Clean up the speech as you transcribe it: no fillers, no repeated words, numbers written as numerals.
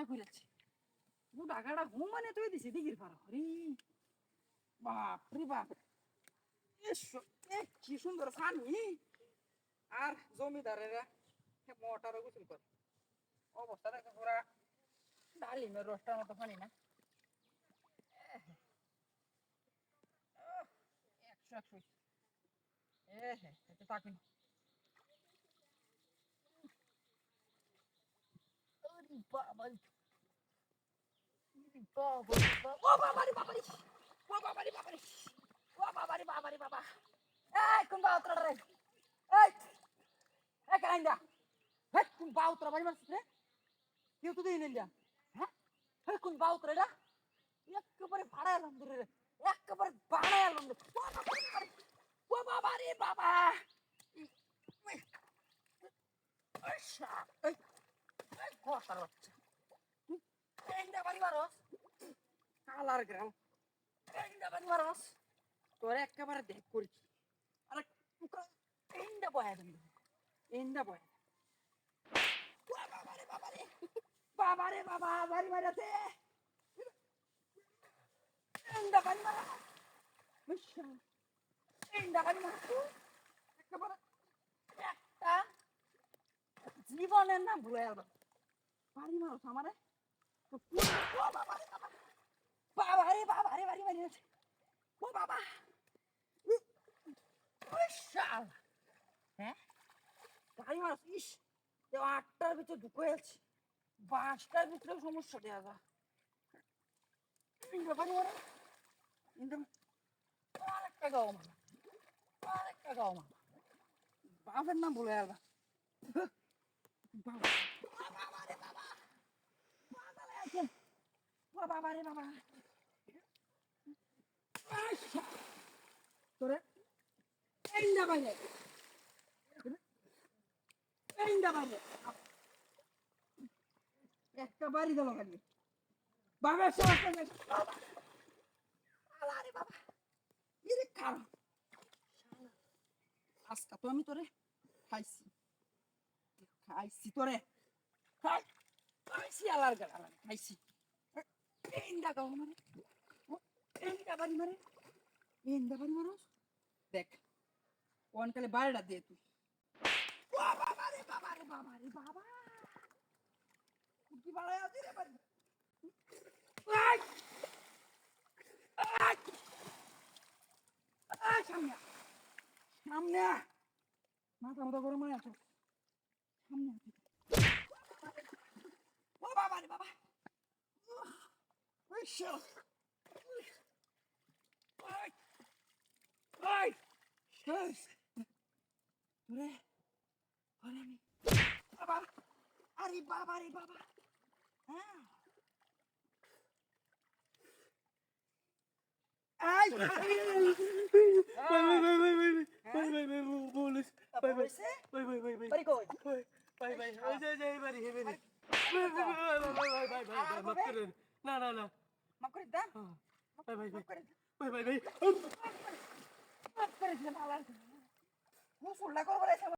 চেষ্টা করেছি টাকাটা ঘুম মানে তুই দিছি দিঘির পার হরি বাপ রে বাপ কি সুন্দর পানি আর জমিদারেরা মোটরে গোসল করে অবস্থা দেখে পুরা ডালিমের রসটার মতো পানি না 100 এতে থাকি বাবা ও বাবারি বাবারি ও বাবারি বাবারি ও বাবারি বাবারি বাবা এই কোন বাউত্রা রে এই এই কাইন্দা এই কোন বাউত্রা বাড়ি মারছিস রে কেউ তো দেই নিলা হ্যাঁ এই কোন বাউত্রা এটা একেবারে ভাড়া এলাম রে একেবারে ভাড়া এলাম রে ও বাবারি বাবা আচ্ছা এই কথা হচ্ছে কাইন্দা বাড়ি মারস কালার গ্রাম কাইন্দা বাড়ি মারস তোরে একেবারে দেখ করছি আরে কাইন্দা বয়া দেন কাইন্দা বয়া বাবারে বাবারে বাবারে বাবা বাড়ি মারাতে কাইন্দা বাড়ি মারা বুঝছো কাইন্দা বাড়ি মারছো একেবারে একটা জীবনের নাম ভুলে গেল বাড়ি মারস আমারে বাবারে বাবা বাবারে বাবারে বাড়ি মারিয়েছে ও বাবা বিশাল হ্যাঁ গাড়ি মারস ইস 8টার ভিতরে ঢুকে যাচ্ছে 5টার ভিতরে সমস্যা দেওয়া যা বাড়ি মারা আরেকটা গাও মারা আরেকটা গাও মারা বাপের নাম ভুলে গেল বাবারে বাবা বাবারে বাবা তোরে এইটা বাইরে এইটা বাইরে একটা বাড়ি গেল খালি বাবার সমস্যা আরে বাবা ইরে কারণ আজকা তো আমি তোরে খাইছি খাইছি তোরে খাইছি আলার গাল আলার খাইছি এইটা গাও মারে এইটা বাড়ি মারে এইটা বাড়ি মারো দেখ কোন কালে বাড়িটা দে তুই বাবা রে বাবা রে বাবা রে বাবা কি বাড়ায় আছে রে বাড়ি আই আই আই সামনে সামনে মাথা মতো গরম হয়ে আছো সামনে ও বাবা রে বাবা ওই শো আই আই শেষ তোরে ওরে আমি বাবা আরে বাবা রে বাবা হ্যাঁ আই পুলিশ বাড়ি কই না না না মাফ করে দা ভাই ভাই মাফ করে দা ভাই ভাই ভাই মাফ করে দে বাবা মুসুল্লা করবো